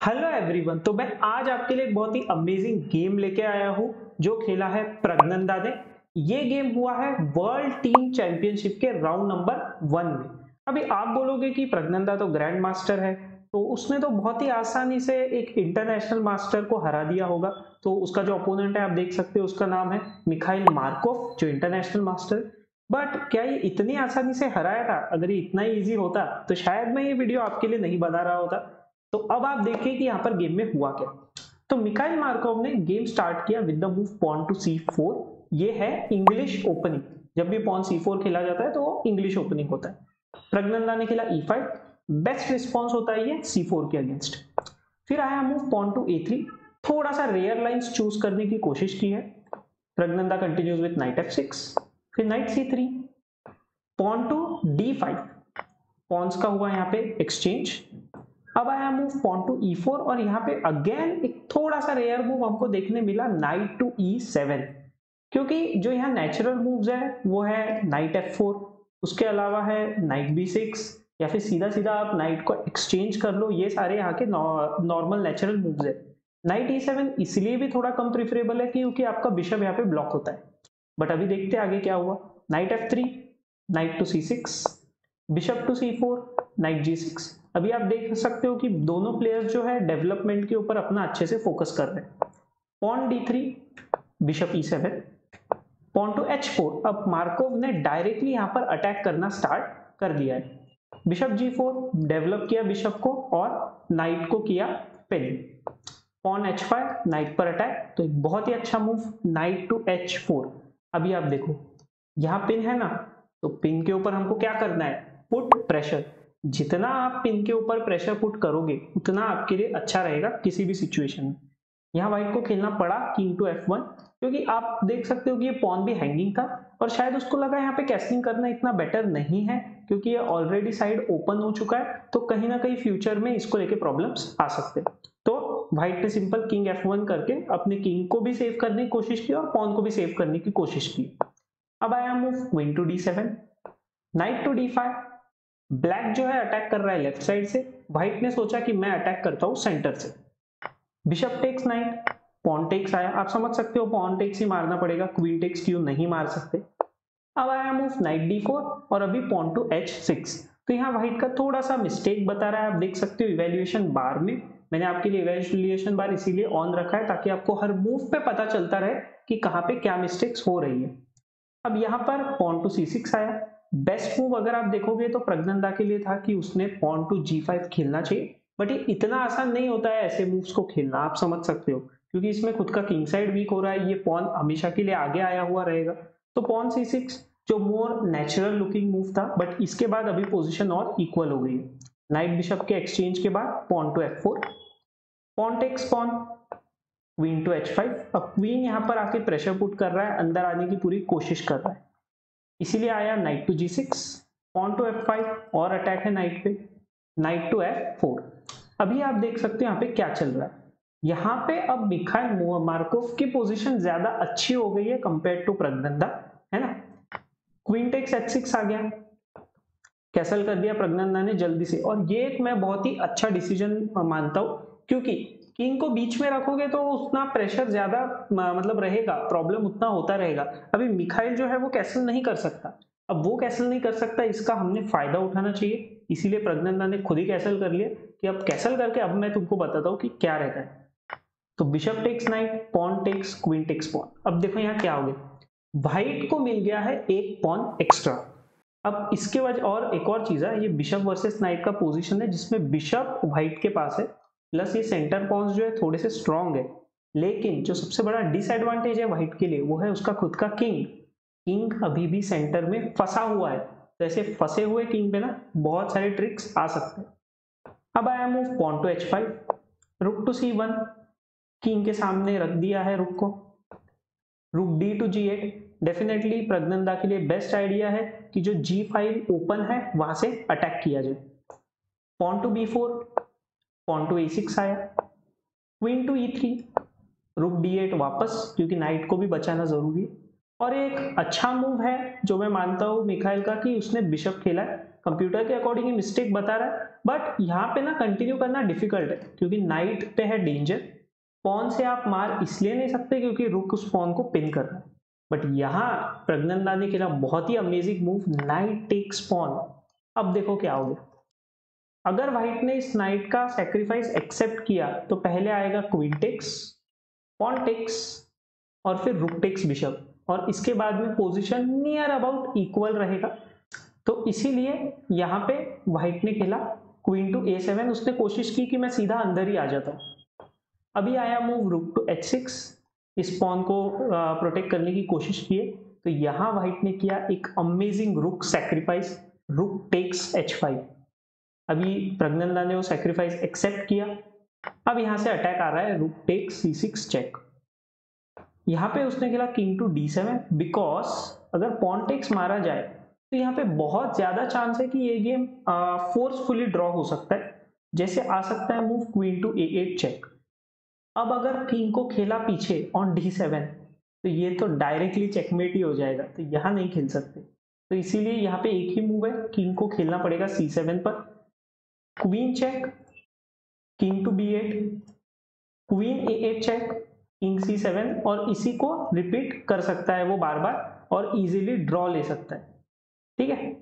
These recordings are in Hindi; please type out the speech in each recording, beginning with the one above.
Hello everyone. तो मैं आज आपके लिए एक बहुत ही अमेजिंग गेम लेके आया हूँ जो खेला है प्रज्ञनदा ने। ये गेम हुआ है वर्ल्ड टीम चैंपियनशिप के राउंड नंबर 1 में। अभी आप बोलोगे कि प्रज्ञनदा तो ग्रैंड मास्टर है, तो उसने तो बहुत ही आसानी से एक इंटरनेशनल मास्टर को हरा दिया होगा। तो उसका जो ओपोनेंट है आप देख सकते हो, उसका नाम है मिखाइल मार्कोव जो इंटरनेशनल मास्टर। बट क्या ये इतनी आसानी से हराया था? अगर ये इतना ही ईजी होता तो शायद मैं ये वीडियो आपके लिए नहीं बना रहा होता। तो अब आप देखिए कि यहाँ पर गेम में हुआ क्या। तो मिखाइल मार्कोव ने गेम स्टार्ट किया with the move pawn to C4। ये है इंग्लिश ओपनिंग। जब भी पॉन C4 खेला जाता है तो वो इंग्लिश ओपनिंग होता है। प्रज्ञनदा ने खेला E5। बेस्ट रिस्पॉन्स होता है ये C4 के अगेंस्ट। फिर आया मूव पॉन टू A3। थोड़ा सा रेयर लाइंस चूज करने की कोशिश की है। प्रज्ञनदा कंटिन्यूज विद नाइट F6। फिर night C3। Pawn to D5। Pond's का हुआ यहाँ पे एक्सचेंज। अब आया मूव पॉन टू E4 और यहाँ पे अगेन एक थोड़ा सा रेयर मूव हमको देखने मिला, नाइट टू E7। क्योंकि जो यहाँ नेचुरल मूव्स है वो है नाइट F4, उसके अलावा है नाइट B6, या फिर सीधा सीधा आप नाइट को एक्सचेंज कर लो। ये सारे यहाँ के नॉर्मल नेचुरल मूव्स है। नाइट E7 इसलिए भी थोड़ा कम प्रिफरेबल है क्योंकि आपका बिशप यहाँ पे ब्लॉक होता है। बट अभी देखते हैं आगे क्या हुआ। Knight F3, knight to C6, bishop to C4, knight G6। अभी आप देख सकते हो कि दोनों प्लेयर्स जो है डेवलपमेंट के ऊपर अपना अच्छे से फोकस कर रहे हैं। Pawn D3, bishop E7, pawn to H4। अब मार्कोव ने डायरेक्टली यहाँ पर अटैक करना स्टार्ट कर दिया है। बिशप G4 डेवलप किया बिशप को और नाइट को किया पिन। पॉन H5, नाइट पर अटैक, तो एक बहुत ही अच्छा मूव नाइट टू H4। अभी आप देखो यहाँ पिन है ना, तो पिन के ऊपर हमको क्या करना है, पुट प्रेशर। जितना आप पिन के ऊपर प्रेशर पुट करोगे उतना आपके लिए अच्छा रहेगा किसी भी सिचुएशन में। यहाँ व्हाइट को खेलना पड़ा किंग टू F1, क्योंकि आप देख सकते हो कि ये पॉन भी हैंगिंग था और शायद उसको लगा यहाँ पे कैसलिंग करना इतना बेटर नहीं है क्योंकि ये ऑलरेडी साइड ओपन हो चुका है, तो कहीं ना कहीं फ्यूचर में इसको लेके प्रॉब्लम्स आ सकते हैं। तो व्हाइट ने सिंपल किंग F1 करके अपने किंग को भी सेव करने की कोशिश की और पॉन को भी सेव करने की कोशिश की। अब आया move queen to D7, knight to D5। Black जो है अटैक कर रहा है लेफ्ट साइड से, व्हाइट ने सोचा कि मैं अटैक करता हूं सेंटर से। Bishop takes knight, pawn takes आया। आप समझ सकते हो पॉन टेक्स ही मारना पड़ेगा, क्वीन टेक्स क्यों नहीं मार सकते। अब आया मूव नाइट D4 और अभी पॉन टू H6। तो यहाँ व्हाइट का थोड़ा सा मिस्टेक बता रहा है। आप देख सकते हो इवेल्युएशन बार में, मैंने आपके लिए इवेल्युएशन बार इसीलिए ऑन रखा है ताकि आपको हर मूव पे पता चलता रहे कि कहाँ पे क्या मिस्टेक्स हो रही है। अब यहाँ पर पॉन टू C6 आया। बेस्ट मूव अगर आप देखोगे तो प्रज्ञनदा के लिए था कि उसने पॉन टू G5 खेलना चाहिए, बट ये इतना आसान नहीं होता है ऐसे मूव्स को खेलना, आप समझ सकते हो, क्योंकि इसमें खुद का किंग साइड वीक हो रहा है। ये पॉन हमेशा के लिए आगे आया हुआ रहेगा। तो पॉन C6 जो मोर नेचुरल लुकिंग मूव था, बट इसके बाद अभी पोजिशन और इक्वल हो गई है। नाइट बिशप के एक्सचेंज के बाद pawn to F4, pawn takes pawn, queen to H5। अब क्वीन यहाँ पर आके प्रेशर पुट कर रहा है, अंदर आने की पूरी कोशिश कर रहा है, इसीलिए आया night to G6, pawn to F5 और अटैक है नाइट पे, नाइट टू F4। अभी आप देख सकते हो यहाँ पे क्या चल रहा है। यहाँ पे अब मिखाइल मार्कोव की पोजीशन ज्यादा अच्छी हो गई है कंपेयर टू प्रज्ञनदा, है ना। क्वीन टेक्स H6 आ गया, कैसल कर दिया प्रज्ञनदा ने जल्दी से, और ये एक मैं बहुत ही अच्छा डिसीजन मानता हूँ क्योंकि किंग को बीच में रखोगे तो उतना प्रेशर ज्यादा मतलब रहेगा, प्रॉब्लम उतना होता रहेगा। अभी मिखाइल जो है वो कैसल नहीं कर सकता, अब वो कैसल नहीं कर सकता, इसका हमने फायदा उठाना चाहिए, इसीलिए प्रज्ञनदा ने खुद ही कैसल कर लिया कि अब कैसल करके अब मैं तुमको बताता हूँ कि क्या रहता है। तो bishop takes knight, pawn takes, queen takes pawn. अब देखो यहाँ क्या हो गया, व्हाइट को मिल गया है एक पॉन एक्स्ट्रा। अब इसके वजह और एक और चीज है, ये बिशप वर्सेस नाइट का पोजीशन है जिसमें बिशप व्हाइट के पास है, प्लस ये सेंटर पॉन्स जो है थोड़े से स्ट्रॉन्ग है। लेकिन जो सबसे बड़ा डिसएडवांटेज है व्हाइट के लिए वो है उसका खुद का किंग। किंग अभी भी सेंटर में फंसा हुआ है, तो ऐसे फंसे हुए किंग पे ना बहुत सारे ट्रिक्स आ सकते हैं। अब आया मूव पॉन टू H5, रुक टू C1, किंग के सामने रख दिया है रुक को। रुक D टू G8, डेफिनेटली प्रज्ञनदा के लिए बेस्ट आइडिया है कि जो G5 ओपन है वहां से अटैक किया जाए। Pawn to B4, pawn to A6 आया, क्वीन टू E3, रुक D8 वापस क्योंकि नाइट को भी बचाना जरूरी है। और एक अच्छा मूव है जो मैं मानता हूं मिखाइल का कि उसने बिशप खेला है, कंप्यूटर के अकॉर्डिंग ये मिस्टेक बता रहा है, बट यहाँ पे ना कंटिन्यू करना डिफिकल्ट है क्योंकि नाइट पे है डेंजर। पॉन से आप मार इसलिए नहीं सकते क्योंकि रुक उस पॉन को पिन कर रहा है। बट यहाँ प्रज्ञानदा ने खेला बहुत ही amazing move, knight takes pawn. अब देखो क्या हो गया। अगर व्हाइट ने इस नाइट का सैक्रिफाइस एक्सेप्ट किया तो पहले आएगा क्वीन टेक्स, पॉन टेक्स और फिर रुक टेक्स बिशप, और इसके बाद में पोजीशन नियर अबाउट इक्वल रहेगा। तो इसीलिए यहाँ पे व्हाइट ने खेला क्वीन टू a7। उसने कोशिश की कि मैं सीधा अंदर ही आ जाता हूँ। अभी आया मूव रुक टू h6, इस पॉन को प्रोटेक्ट करने की कोशिश की है। तो यहाँ व्हाइट ने किया एक अमेजिंग रुक सैक्रिफाइस, रुक टेक्स h5। अभी प्रज्ञानदा ने वो सैक्रिफाइस एक्सेप्ट किया। अब यहाँ से अटैक आ रहा है रुक टेक्स c6 चेक। यहाँ पे उसने खेला किंग टू d7 बिकॉज अगर पॉन टेक्स मारा जाए तो यहाँ पे बहुत ज्यादा चांस है कि ये गेम फोर्सफुली ड्रॉ हो सकता है। जैसे आ सकता है move queen to a8 check. अब अगर किंग को खेला पीछे ऑन d7 तो ये तो डायरेक्टली चेकमेट ही हो जाएगा, तो यहाँ नहीं खेल सकते। तो इसीलिए यहाँ पे एक ही मूव है, किंग को खेलना पड़ेगा c7 पर। Queen check, king to b8, queen a8 check, king c7, और इसी को रिपीट कर सकता है वो बार बार और इजीली ड्रॉ ले सकता है। ठीक है,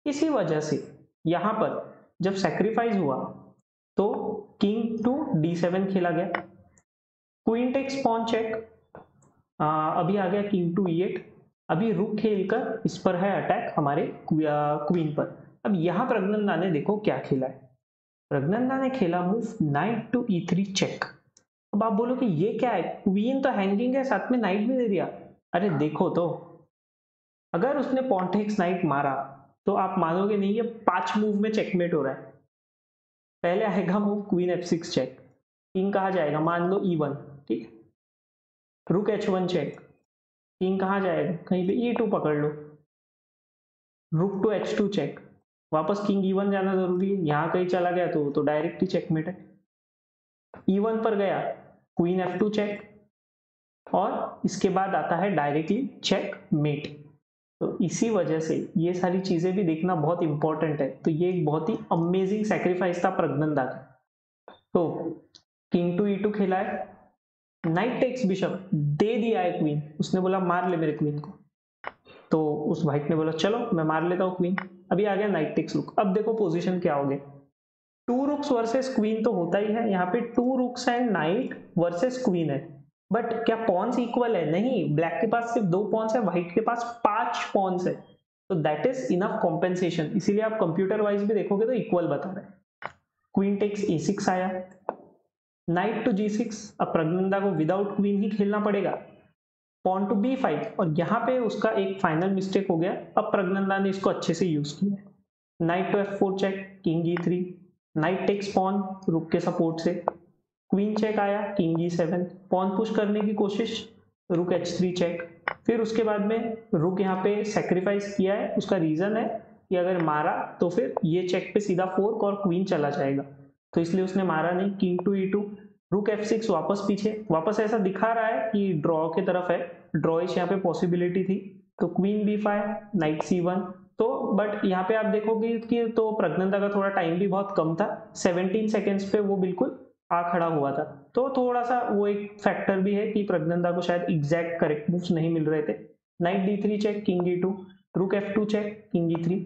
इसी वजह से यहां पर जब सैक्रिफाइस हुआ तो किंग टू d7 खेला गया, क्वीन टेक्स पॉन चेक। अभी आ गया किंग टू e8। अभी रुक खेलकर इस पर है अटैक हमारे क्वीन पर। अब यहां प्रज्ञानदा ने देखो क्या खेला है। प्रज्ञानदा ने खेला move night to e3 check. अब आप बोलो कि ये क्या है, क्वीन तो हैंगिंग है, साथ में नाइट भी दे दिया। अरे देखो तो, अगर उसने पॉन टेक्स नाइट मारा तो आप मानोगे नहीं, ये 5 मूव में चेकमेट हो रहा है। पहले आएगा move queen f6 check, king कहाँ जाएगा, मान लो e1, ठीक है। रुक h1 चेक, किंग कहाँ जाएगा, कहीं पे e2 पकड़ लो। रुक टू h2 चेक, वापस किंग e1 जाना जरूरी है, यहाँ कहीं चला गया तो डायरेक्ट ही चेकमेट है। e1 पर गया, क्वीन f2 चेक, और इसके बाद आता है डायरेक्टली चेकमेट। तो इसी वजह से ये सारी चीजें भी देखना बहुत इंपॉर्टेंट है। तो ये एक बहुत ही अमेजिंग सैक्रिफाइस था प्रज्ञानदा का। तो किंग टू e2 खेला है, नाइट टेक्स बिशप दे दिया है क्वीन। उसने बोला मार ले मेरे क्वीन को, तो उस व्हाइट ने बोला चलो मैं मार लेता हूँ क्वीन। अभी आ गया नाइट टेक्स रुक। अब देखो पोजीशन क्या हो गया, 2 रुक्स वर्सेस क्वीन तो होता ही है। यहाँ पे 2 रुक्स एंड नाइट वर्सेस क्वीन है, बट क्या पॉन्स इक्वल है? नहीं, ब्लैक के पास सिर्फ 2 पॉन्स है, व्हाइट के पास 5 पॉन्स है। तो दैट इज इनफ कॉम्पेंसेशन। इसीलिए आप कंप्यूटर वाइज भी देखोगे तो इक्वल बता रहे हैं। क्वीन टेक्स a6 आया, नाइट टू g6। अब प्रज्ञानदा को विदाउट क्वीन ही खेलना पड़ेगा, पॉन टू b5, और यहाँ पे उसका एक फाइनल मिस्टेक हो गया। अब प्रज्ञानदा ने इसको अच्छे से यूज किया, knight to f4 check, king e3, knight takes pawn rook के सपोर्ट से, क्वीन चेक आया, किंग e7, पॉन पुश करने की कोशिश, रुक h3 चेक। फिर उसके बाद में रुक यहाँ पे सैक्रिफाइस किया है। उसका रीजन है कि अगर मारा तो फिर ये चेक पे सीधा फोर्क और क्वीन चला जाएगा, तो इसलिए उसने मारा नहीं। किंग टू e2, रुक f6 वापस पीछे, वापस ऐसा दिखा रहा है कि ड्रॉ की तरफ है, ड्रॉइश यहाँ पे पॉसिबिलिटी थी। तो क्वीन b5, नाइट c1। तो बट यहाँ पे आप देखोगे कि तो प्रज्ञानदा का थोड़ा टाइम भी बहुत कम था, 17 सेकेंड्स पे वो बिल्कुल आ खड़ा हुआ था। तो थोड़ा सा वो एक फैक्टर भी है कि प्रज्ञानदा को शायद एग्जैक्ट करेक्ट मूव्स नहीं मिल रहे थे। Night d3 check, king e2, रुक f2 चेक, किंग e3,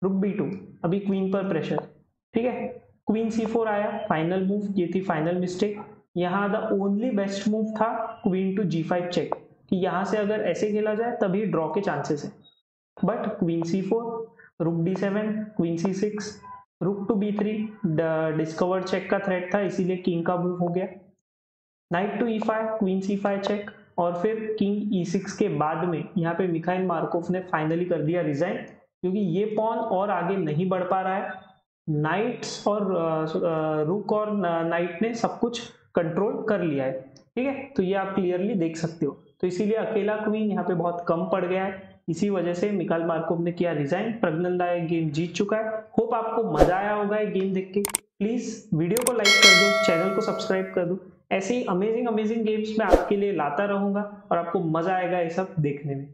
रुक b2। अभी क्वीन पर प्रेशर, ठीक है। क्वीन c4 आया, फाइनल मूव, ये थी फाइनल मिस्टेक। यहाँ द ओनली बेस्ट मूव था क्वीन टू g5 चेक, कि यहाँ से अगर ऐसे खेला जाए तभी ड्रॉ के चांसेस है। बट क्वीन c4, रुक d7, queen c6, rook to b3, discovered check का थ्रेट था, इसीलिए किंग का मूव हो गया। Night to e5, queen c5 check, और फिर किंग e6 के बाद में यहाँ पे मिखाइल मार्कोव ने फाइनली कर दिया रिजाइन, क्योंकि ये पॉन और आगे नहीं बढ़ पा रहा है। नाइट्स और रुक और नाइट ने सब कुछ कंट्रोल कर लिया है, ठीक है। तो ये आप क्लियरली देख सकते हो। तो इसीलिए अकेला क्वीन यहाँ पे बहुत कम पड़ गया है, इसी वजह से मिखाइल मार्कोव ने किया रिजाइन। प्रज्ञानदा ये गेम जीत चुका है। होप आपको मजा आया होगा ये गेम देख के। प्लीज वीडियो को लाइक कर दो, चैनल को सब्सक्राइब कर दो। ऐसे ही अमेजिंग गेम्स मैं आपके लिए लाता रहूंगा और आपको मजा आएगा ये सब देखने में।